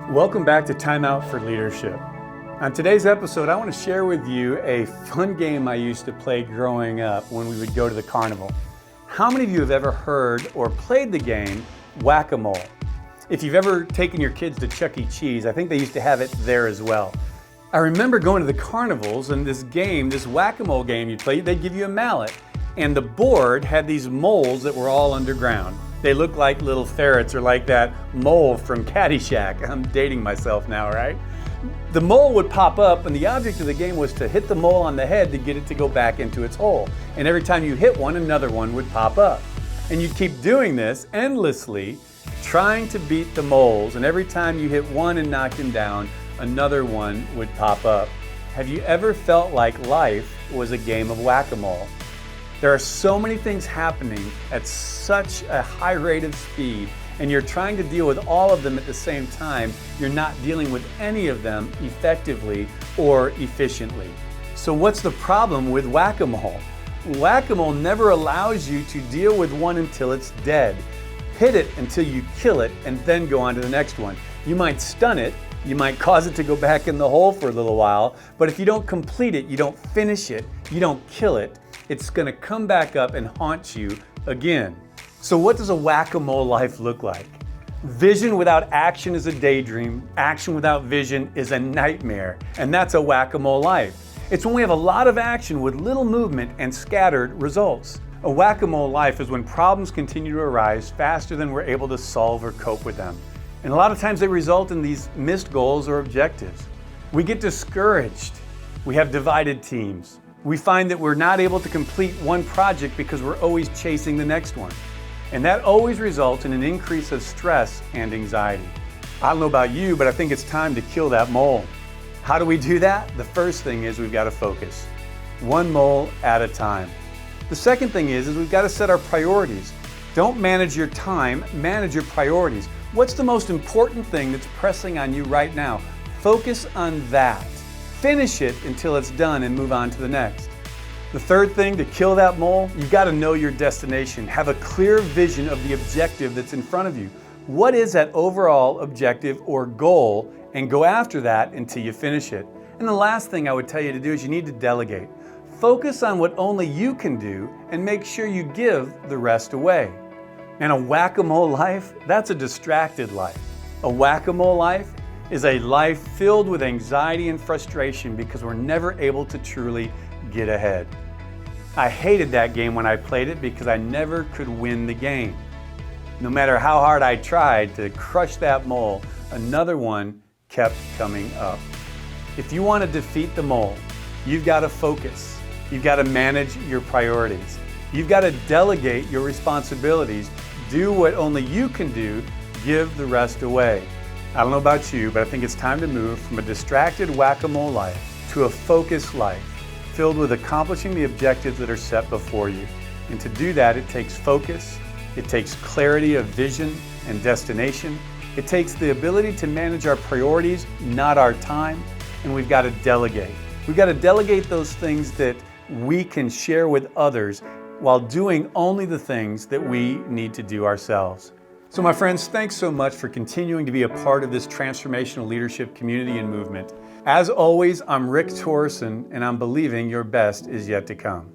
Welcome back to TimeOut for Leadership. On today's episode, I want to share with you a fun game I used to play growing up when we would go to the carnival. How many of you have ever heard or played the game Whac-A-Mole? If you've ever taken your kids to Chuck E. Cheese, I think they used to have it there as well. I remember going to the carnivals and this game, this Whac-A-Mole game you'd play, they'd give you a mallet. And the board had these moles that were all underground. They look like little ferrets or like that mole from Caddyshack. I'm dating myself now, right? The mole would pop up and the object of the game was to hit the mole on the head to get it to go back into its hole. And every time you hit one, another one would pop up. And you'd keep doing this endlessly, trying to beat the moles. And every time you hit one and knocked him down, another one would pop up. Have you ever felt like life was a game of whack-a-mole? There are so many things happening at such a high rate of speed, and you're trying to deal with all of them at the same time. You're not dealing with any of them effectively or efficiently. So what's the problem with whack-a-mole? Whack-a-mole never allows you to deal with one until it's dead. Hit it until you kill it and then go on to the next one. You might stun it, you might cause it to go back in the hole for a little while, but if you don't complete it, you don't finish it, you don't kill it, it's going to come back up and haunt you again. So what does a whack-a-mole life look like? Vision without action is a daydream. Action without vision is a nightmare. And that's a whack-a-mole life. It's when we have a lot of action with little movement and scattered results. A whack-a-mole life is when problems continue to arise faster than we're able to solve or cope with them. And a lot of times they result in these missed goals or objectives. We get discouraged. We have divided teams. We find that we're not able to complete one project because we're always chasing the next one. And that always results in an increase of stress and anxiety. I don't know about you, but I think it's time to kill that mole. How do we do that? The first thing is we've got to focus. One mole at a time. The second thing is we've got to set our priorities. Don't manage your time, manage your priorities. What's the most important thing that's pressing on you right now? Focus on that. Finish it until it's done and move on to the next. The third thing to kill that mole, you've got to know your destination. Have a clear vision of the objective that's in front of you. What is that overall objective or goal? And go after that until you finish it. And the last thing I would tell you to do is you need to delegate. Focus on what only you can do and make sure you give the rest away. And a whack-a-mole life, that's a distracted life. A whack-a-mole life is a life filled with anxiety and frustration because we're never able to truly get ahead. I hated that game when I played it because I never could win the game. No matter how hard I tried to crush that mole, another one kept coming up. If you want to defeat the mole, you've got to focus. You've got to manage your priorities. You've got to delegate your responsibilities. Do what only you can do. Give the rest away. I don't know about you, but I think it's time to move from a distracted whack-a-mole life to a focused life filled with accomplishing the objectives that are set before you. And to do that, it takes focus, it takes clarity of vision and destination, it takes the ability to manage our priorities, not our time, and we've got to delegate. We've got to delegate those things that we can share with others while doing only the things that we need to do ourselves. So my friends, thanks so much for continuing to be a part of this transformational leadership community and movement. As always, I'm Rick Torson, and I'm believing your best is yet to come.